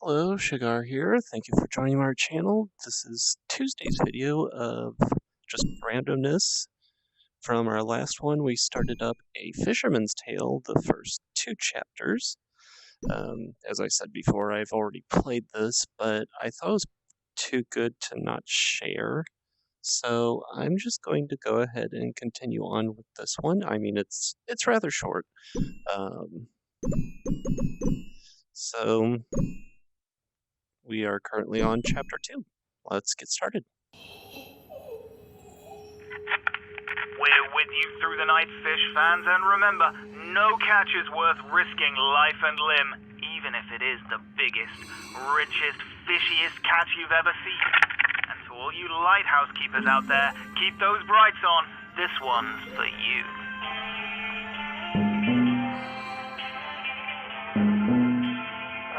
Hello, Shigar here. Thank you for joining our channel. This is Tuesday's video of just randomness. From our last one, we started up A Fisherman's Tale, the first two chapters. As I said before, I've already played this, but I thought it was too good to not share. So I'm just going to go ahead and continue on with this one. I mean, it's rather short. Um, so we are currently on chapter 2. Let's get started. We're with you through the night, fish fans, and remember, no catch is worth risking life and limb, even if it is the biggest, richest, fishiest catch you've ever seen. And to all you lighthouse keepers out there, keep those brights on. This one's for you.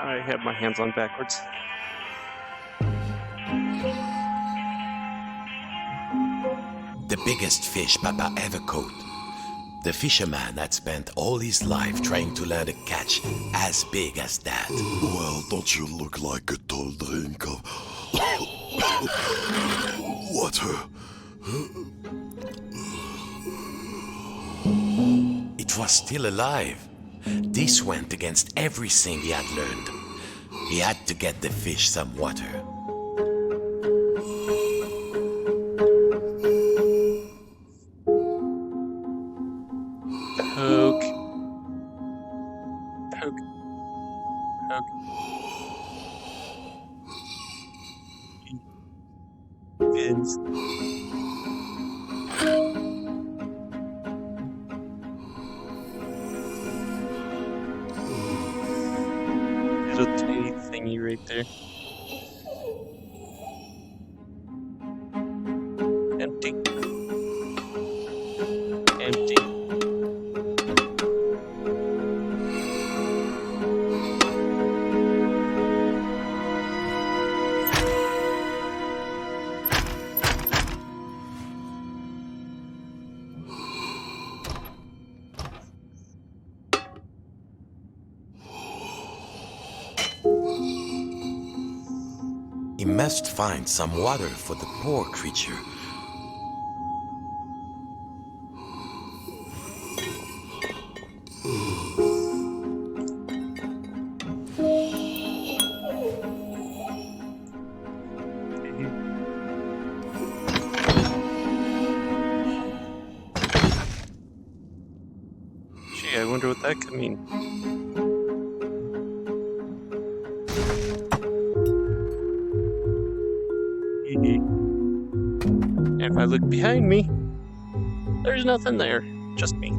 I have my hands on backwards. The biggest fish Papa ever caught. The fisherman had spent all his life trying to learn a catch as big as that. Well, don't you look like a tall drink of water? It was still alive. This went against everything he had learned. He had to get the fish some water. Poke. Poke. Poke. Fins. Little tiny thingy right there. Empty. Empty. He must find some water for the poor creature. Gee, I wonder what that could mean. And if I look behind me, there's nothing there, just me.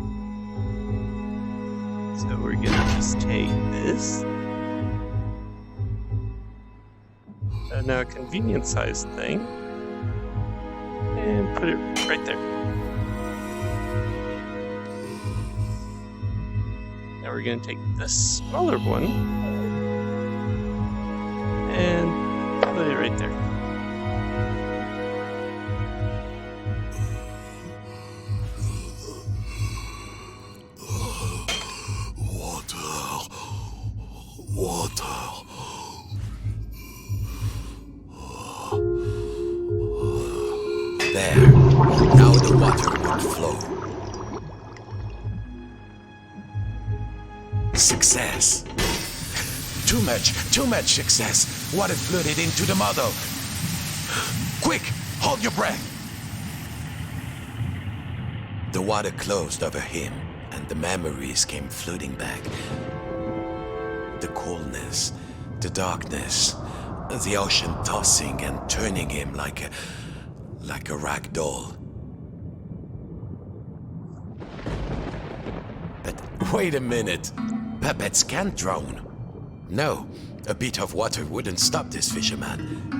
So we're gonna just take this. Now a convenient sized thing. And put it right there. Now we're gonna take this smaller one and put it right there. Water. There. Now the water would flow. Success. Too much success. Water flooded into the model. Quick, hold your breath. The water closed over him, and the memories came flooding back. The coolness, the darkness, the ocean tossing and turning him like a rag doll. But wait a minute. Puppets can't drown. No, a bit of water wouldn't stop this fisherman.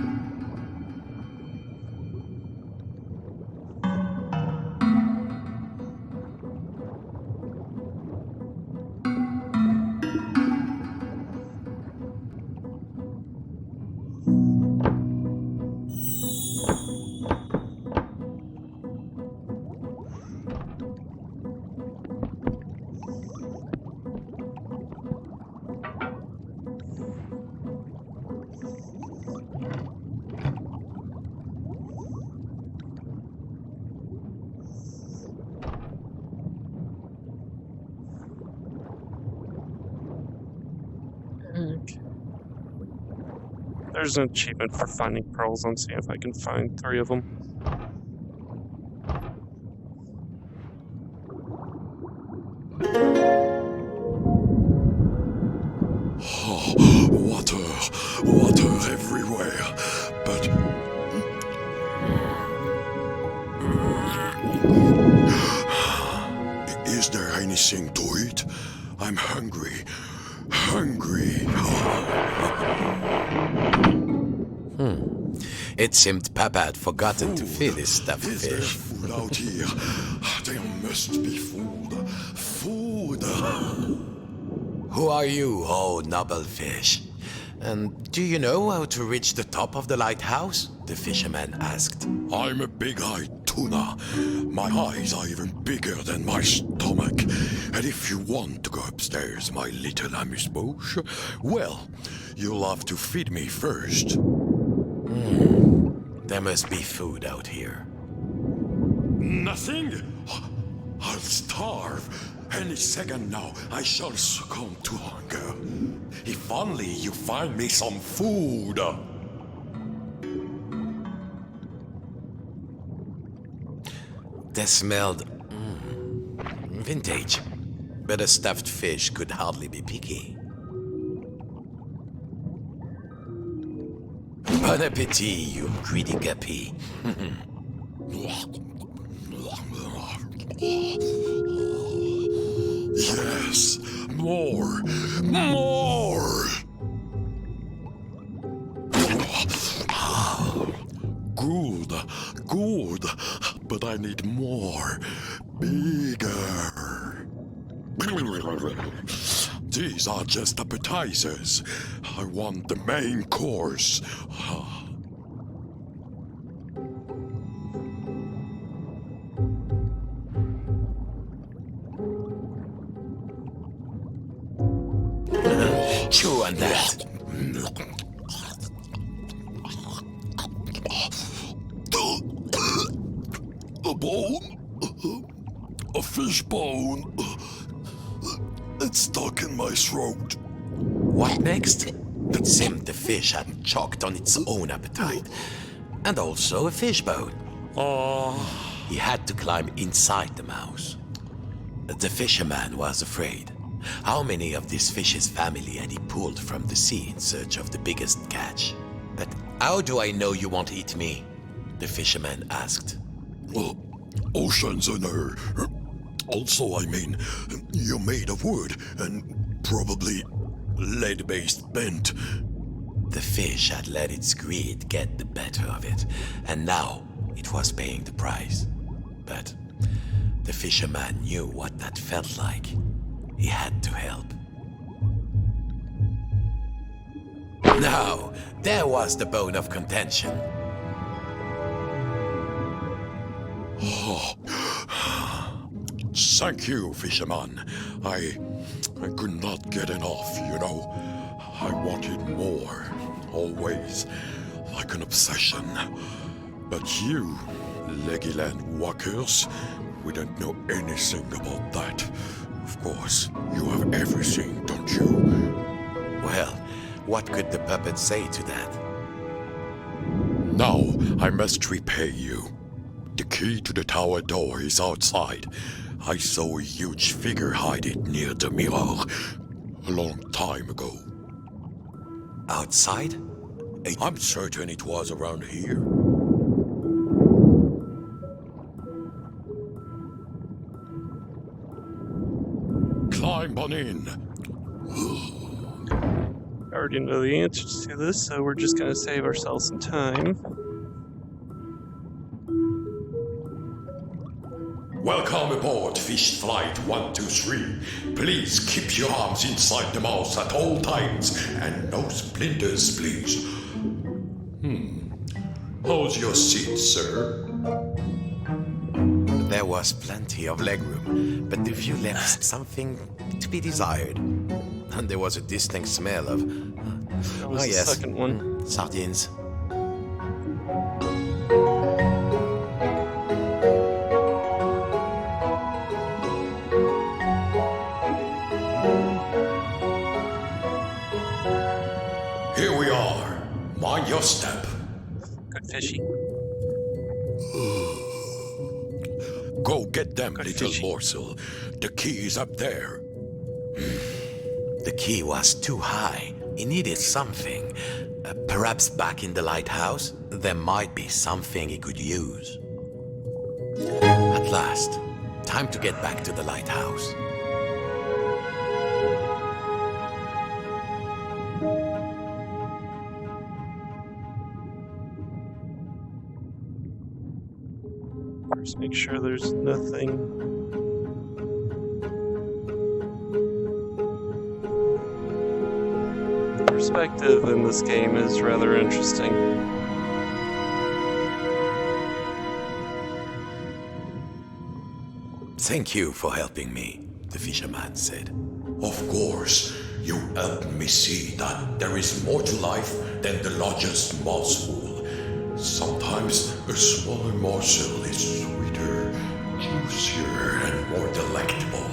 Okay. There's an achievement for finding pearls. Let's see if I can find 3 of them. Water everywhere. But is there anything to eat? I'm hungry. Hungry. It seemed Papa had forgotten to feed his stuffed Is there fish. food out here? There must be food. Food. Who are you, oh noble fish? And do you know how to reach the top of the lighthouse? The fisherman asked. I'm a big-eyed tuna. My eyes are even bigger than my stomach. And if you want to go upstairs, my little amuse-bouche, well, you'll have to feed me first. There must be food out here. Nothing? I'll starve. Any second now, I shall succumb to hunger. If only you find me some food. They smelled vintage, but a stuffed fish could hardly be picky. Bon appetit, you greedy guppy. Yes, more. More. Good, good, but I need more. Bigger. These are just appetizers. I want the main course. Chew on that. A bone? A fish bone? It's stuck in my throat. What next? It seemed the fish had choked on its own appetite. And also a fish bone. He had to climb inside the mouse. The fisherman was afraid. How many of this fish's family had he pulled from the sea in search of the biggest catch? But how do I know you won't eat me? The fisherman asked. Well, oceans and air. Also, I mean, you're made of wood and probably lead-based bent. The fish had let its greed get the better of it, and now it was paying the price. But the fisherman knew what that felt like. He had to help. Now, there was the bone of contention. Thank you, fisherman. I could not get enough, you know. I wanted more, always, like an obsession. But you, Legoland walkers, we don't know anything about that. Of course, you have everything, don't you? Well, what could the puppet say to that? Now, I must repay you. The key to the tower door is outside. I saw a huge figure hide it near the mirror a long time ago. Outside? I'm certain it was around here. Climb on in. I already know the answers to this, so we're just going to save ourselves some time. Welcome aboard Fish Flight 123. Please keep your arms inside the mouse at all times and no splinters, please. How's your seat, sir? There was plenty of legroom, but the view left something to be desired. And there was a distinct smell of... That was the second one. Sardines. Here we are. Mind your step. Good fishy. Go get them, Good little fishy. morsel. The key is up there. The key was too high. He needed something. Perhaps back in the lighthouse, there might be something he could use. At last, time to get back to the lighthouse. First, make sure there's nothing. Perspective in this game is rather interesting. Thank you for helping me, the fisherman said. Of course, you helped me see that there is more to life than the largest morsel. Sometimes a smaller morsel is sweeter, juicier, and more delectable.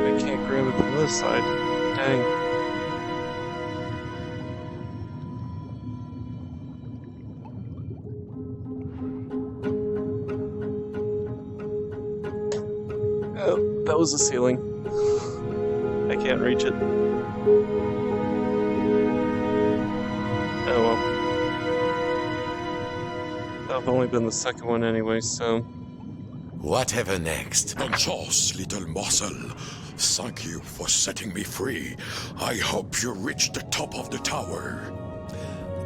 I can't grab it from this side. Dang. Oh, that was the ceiling. I can't reach it. Oh well. I've only been the second one anyway, so... Whatever next? Bonchance, little morsel. Thank you for setting me free. I hope you reach the top of the tower.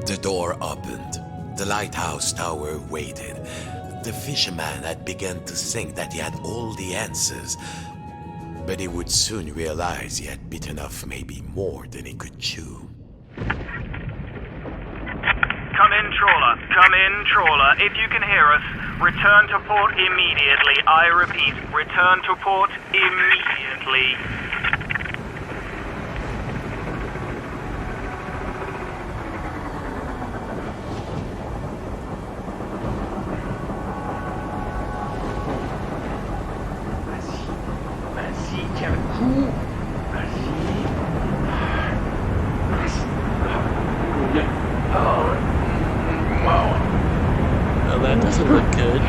The door opened. The lighthouse tower waited. The fisherman had begun to think that he had all the answers, but he would soon realize he had bitten off maybe more than he could chew. Come in, trawler. Come in, trawler. If you can hear us, return to port immediately. I repeat, return to port immediately. Vas-y, tiens le coup. Vas-y. Bien. Oh. Oh, that doesn't look good.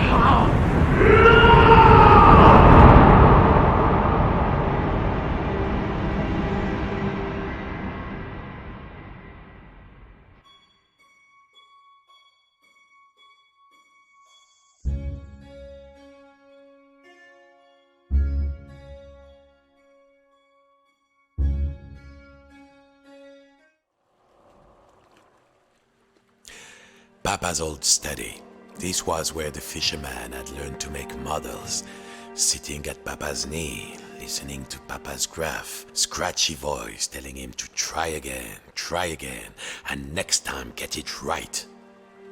Papa's old study. This was where the fisherman had learned to make models. Sitting at Papa's knee, listening to Papa's gruff, scratchy voice telling him to try again, and next time get it right.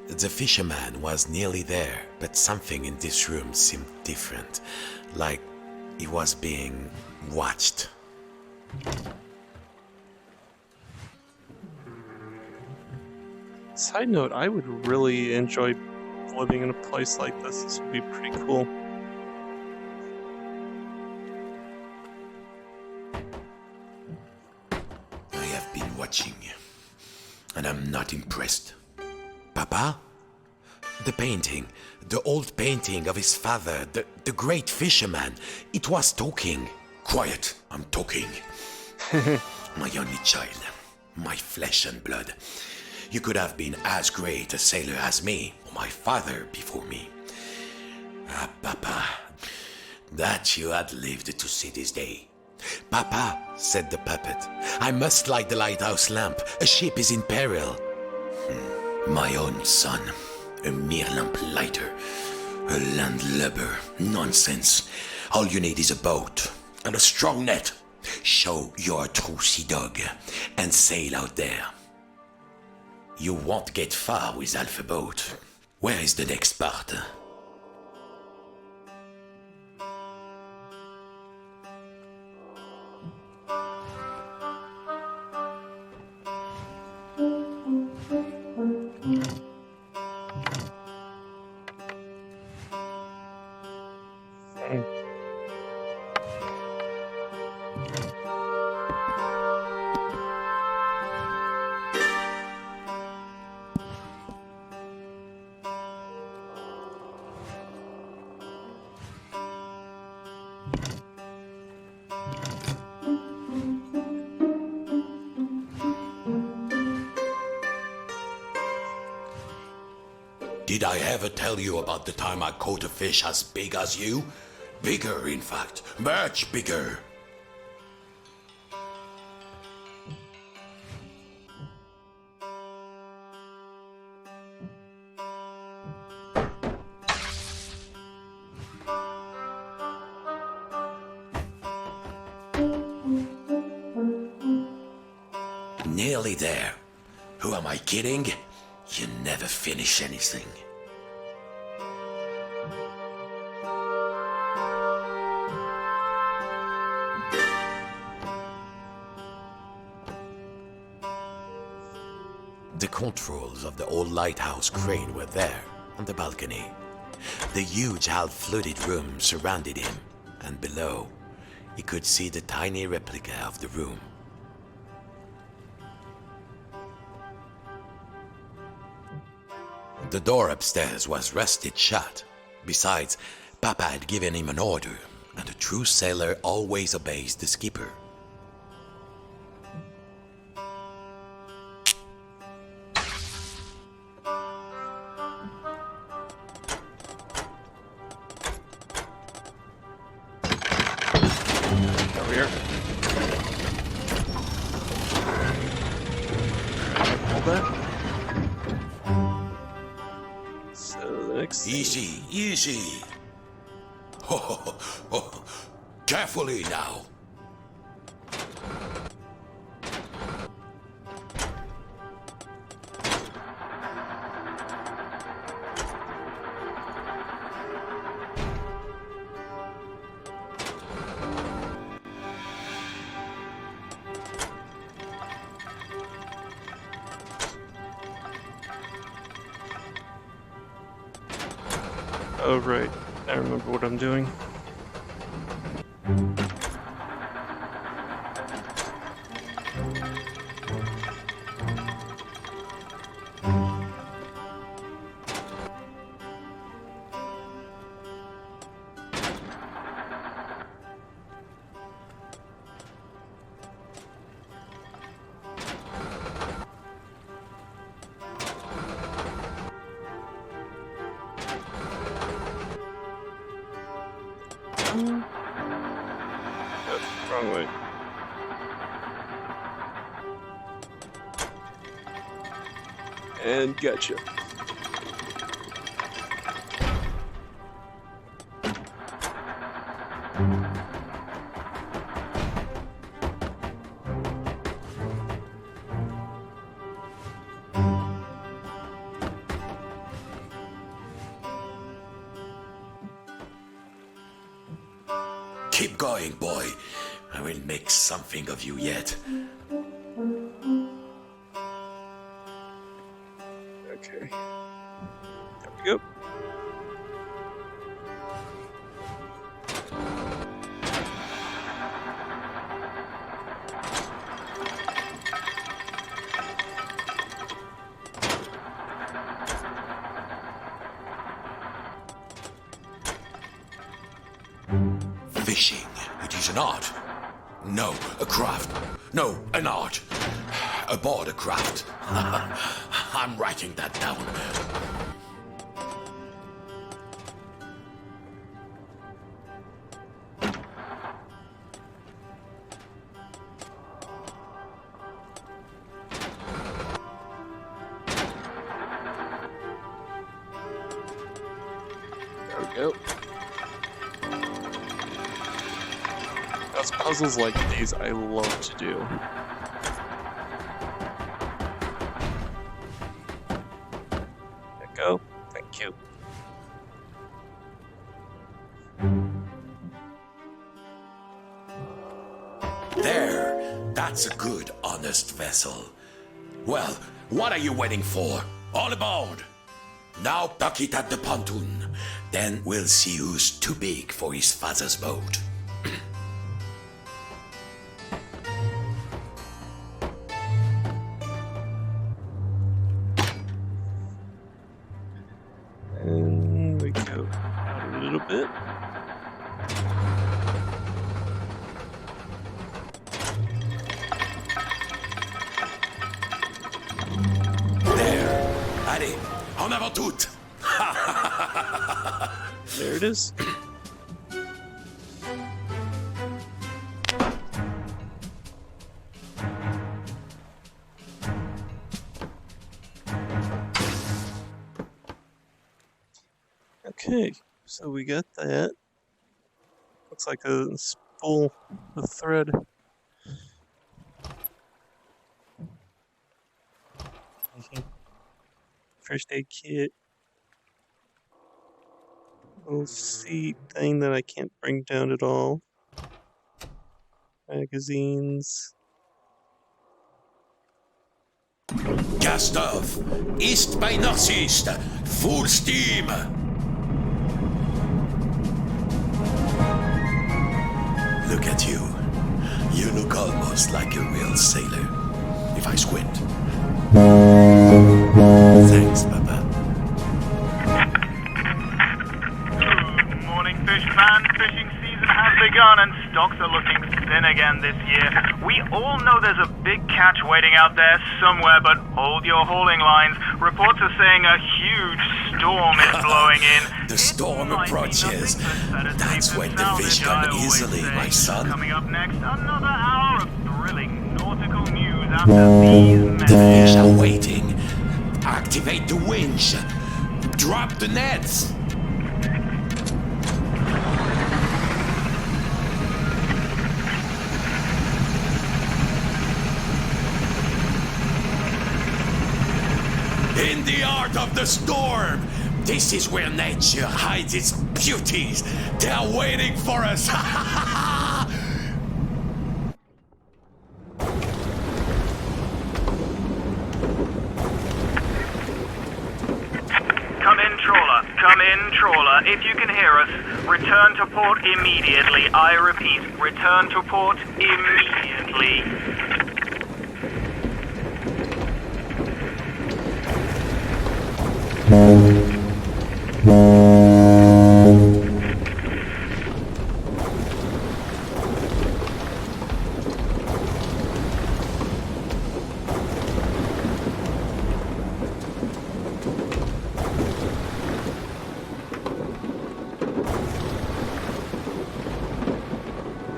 The fisherman was nearly there, but something in this room seemed different, like he was being watched. Side note, I would really enjoy living in a place like this. This would be pretty cool. I have been watching, and I'm not impressed. Papa? The painting, the old painting of his father, the great fisherman, it was talking. Quiet, I'm talking. My only child, my flesh and blood. You could have been as great a sailor as me, or my father before me. Ah, Papa, that you had lived to see this day. Papa, said the puppet, I must light the lighthouse lamp. A ship is in peril. My own son, a mere lamp lighter, a landlubber, nonsense. All you need is a boat and a strong net. Show you're a true sea dog and sail out there. You won't get far with half a boat. Where is the next part? Did I ever tell you about the time I caught a fish as big as you? Bigger, in fact. Much bigger. Nearly there. Who am I kidding? You never finish anything. The controls of the old lighthouse crane were there, on the balcony. The huge half-flooded room surrounded him, and below, he could see the tiny replica of the room. The door upstairs was rusted shut. Besides, Papa had given him an order, and a true sailor always obeys the skipper. Over here. Hold that. So the next thing- Easy, easy. Carefully now. Oh, right. I remember what I'm doing. Wrong way. And gotcha. Keep going, boy. I will make something of you yet. Okay. There we go. Fishing. It is an art. No, a craft. No, an art. Aboard a craft. I'm writing that down. There we go. That's puzzles like these I love to do. There we go. Thank you. There. That's a good, honest vessel. Well, what are you waiting for? All aboard! Now dock it at the pontoon. Then we'll see who's too big for his father's boat. And we go out a little bit. There. Allez, en avant toute! There it is. Okay, so we got that. Looks like a spool of thread. First aid kit. Little seat thing that I can't bring down at all. Magazines. Cast off! East by northeast! Full steam! Look at you. You look almost like a real sailor. If I squint. Thanks, Papa. Good morning, fish fans. Fishing season has begun and stocks are looking thin again this year. We all know there's a big catch waiting out there somewhere, but hold your hauling lines. Reports are saying a huge storm is blowing in. The storm approaches. That's when the fish come easily, my son. Coming up next, another hour of thrilling nautical news after these The fish messages. are waiting. Activate the winch. Drop the nets. In the heart of the storm. This is where nature hides its beauties. They're waiting for us. Come in, trawler. Come in, trawler. If you can hear us, return to port immediately. I repeat, return to port immediately.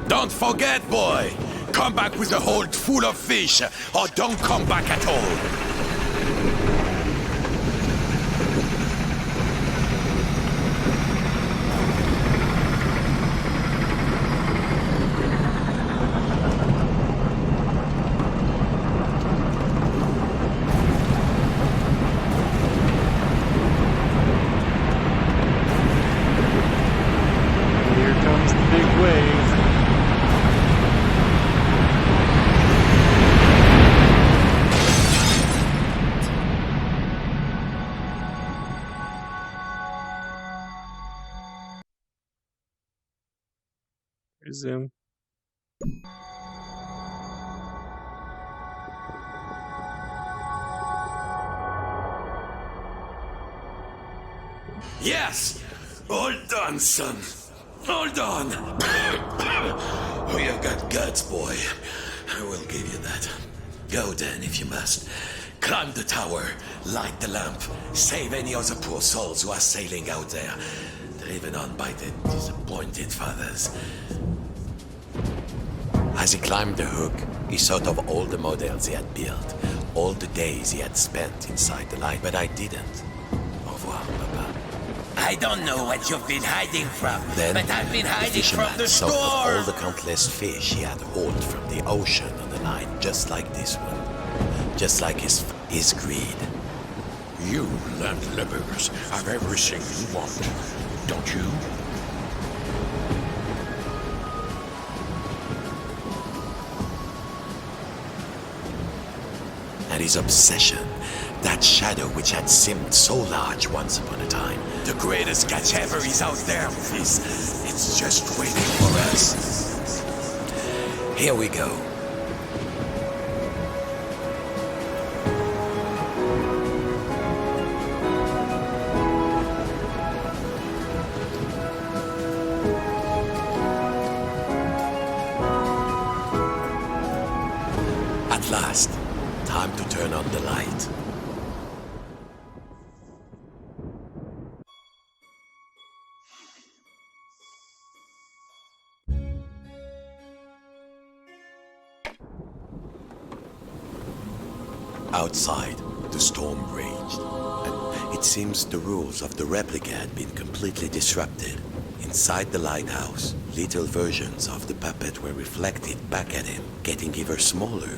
Don't forget, boy. Come back with a hold full of fish, or don't come back at all. Here comes the big wave. Resume. Yes! All done, son. All done. Oh, you've got guts, boy. I will give you that. Go then, if you must. Climb the tower, light the lamp, save any of the poor souls who are sailing out there, driven on by the disappointed fathers. As he climbed the hook, he thought of all the models he had built, all the days he had spent inside the light, but I didn't. Au revoir, Papa. I don't know what you've been hiding from, Then but I've been hiding fisherman from the thought of all storm. the countless fish he had hauled from the ocean on the line, just like this one. Just like his greed. You landlubbers have everything you want, don't you? And his obsession, that shadow which had seemed so large once upon a time. The greatest catch ever is out there with his. It's just waiting for us. Here we go. At last, time to turn on the light. Outside, the storm raged, and it seems the rules of the replica had been completely disrupted. Inside the lighthouse, little versions of the puppet were reflected back at him, getting ever smaller,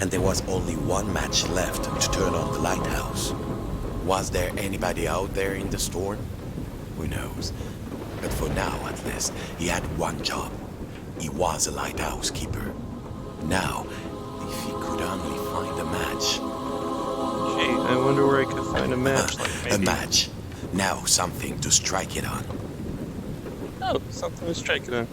and there was only one match left to turn on the lighthouse. Was there anybody out there in the storm? Who knows? But for now, at least, he had one job. He was a lighthouse keeper. Now, if he could only find a match. Gee, I wonder where I could find a match. Like maybe... A match. Now something to strike it on. Oh, something to strike it on.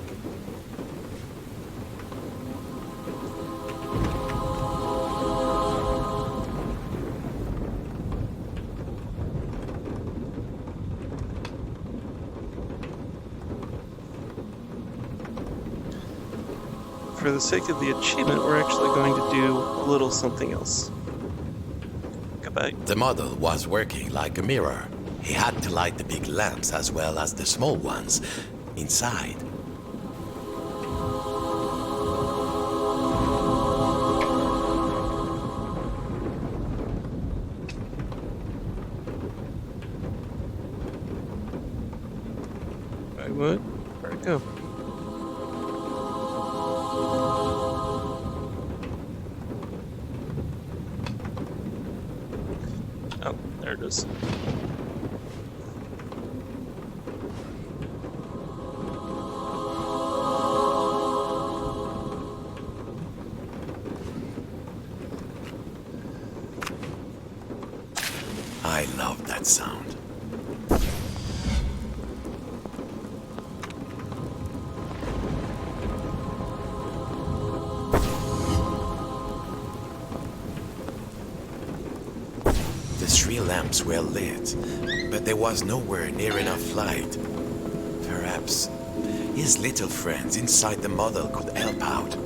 For the sake of the achievement, we're actually going to do a little something else. Goodbye. The model was working like a mirror. He had to light the big lamps as well as the small ones inside. I would. Where'd it go? Oh, there it is. I love that sound. The three lamps were lit, but there was nowhere near enough light. Perhaps his little friends inside the model could help out.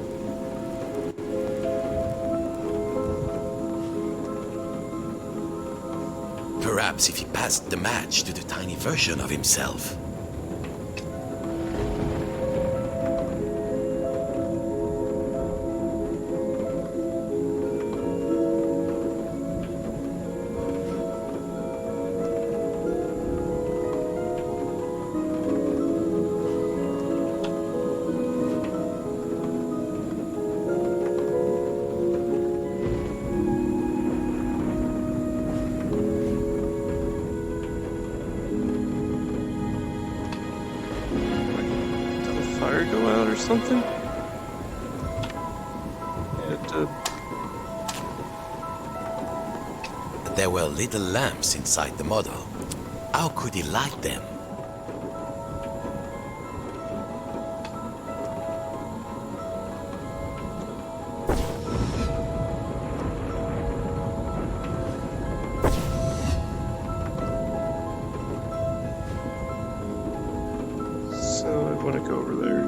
Perhaps if he passed the match to the tiny version of himself. Fire go out or something? It did. There were little lamps inside the model. How could he light them? So I want to go over there.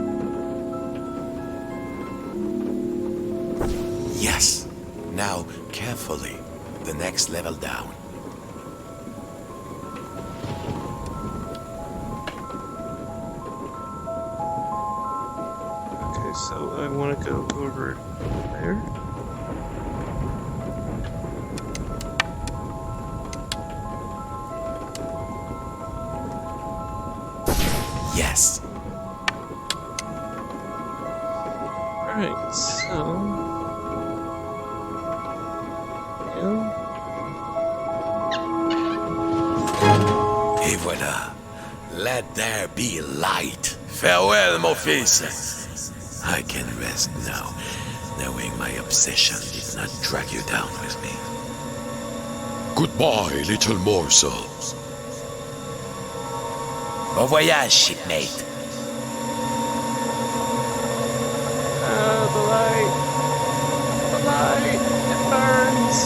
Yes. Now, carefully, the next level down. Okay, so I want to go over there. Yes. Alright, so... Yeah. Et voilà. Let there be light. Farewell, mon fils. I can rest now, knowing my obsession did not drag you down with me. Goodbye, little morsel. Bon voyage, shipmate. The light! The light! It burns!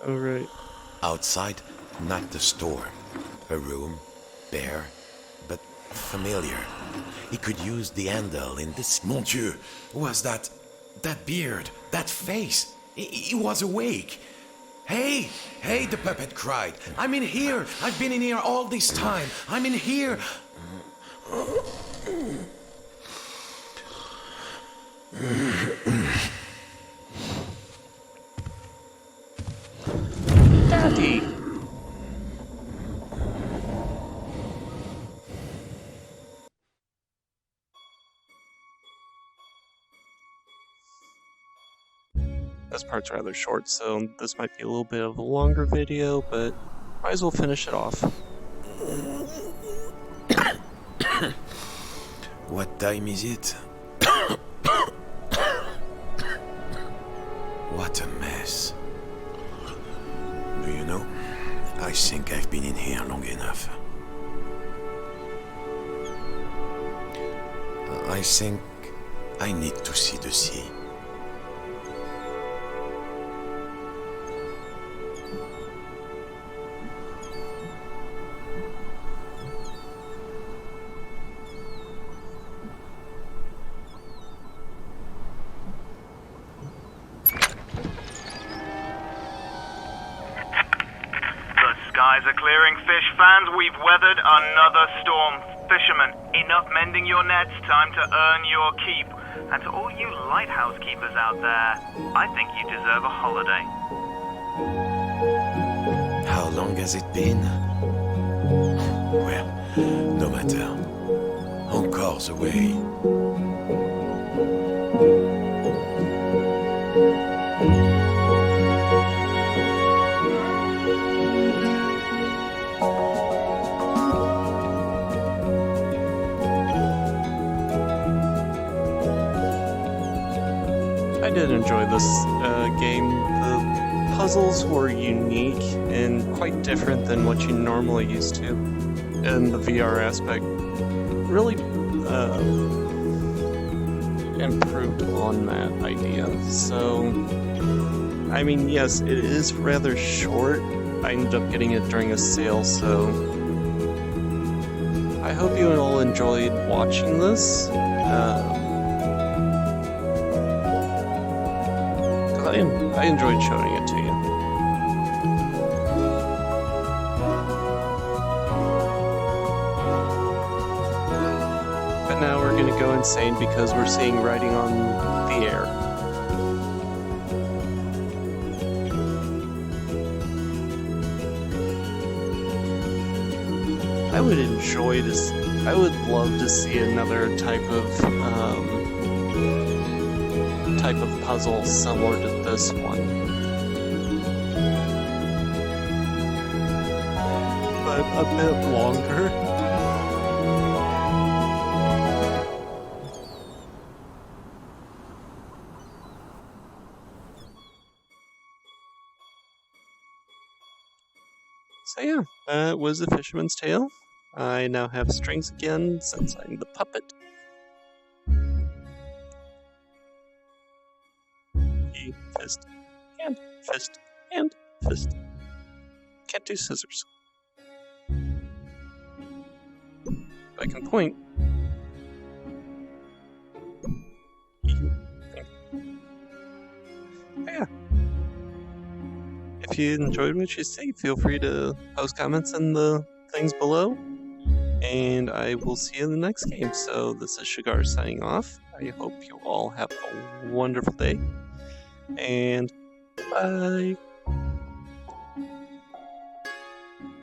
Alright. Outside, not the storm. A room, bare, but familiar. He could use the handle in this. Mon Dieu, was that beard, that face? He was awake. Hey, the puppet cried. I'm in here. I've been in here all this time. I'm in here. Daddy! This part's rather short, so this might be a little bit of a longer video, but might as well finish it off. What time is it? What a mess. Do you know, I think I've been in here long enough. I think I need to see the sea. Skies are clearing, fish fans. We've weathered another storm. Fisherman, enough mending your nets. Time to earn your keep. And to all you lighthouse keepers out there, I think you deserve a holiday. How long has it been? Well, no matter. Encore the way. I did enjoy this game. The puzzles were unique and quite different than what you normally used to. And the VR aspect really improved on that idea. So, I mean, yes, it is rather short. I ended up getting it during a sale, so I hope you all enjoyed watching this. I enjoyed showing it to you. But now we're gonna go insane because we're seeing writing on the air. I would love to see another type of puzzle similar to this one. But a bit longer. So yeah, that was The Fisherman's Tale. I now have strings again since I'm the puppet. Fist, hand, fist, hand, fist. Can't do scissors. But I can point. Yeah. If you enjoyed what you see, feel free to post comments in the things below. And I will see you in the next game. So this is Shigar signing off. I hope you all have a wonderful day. And bye.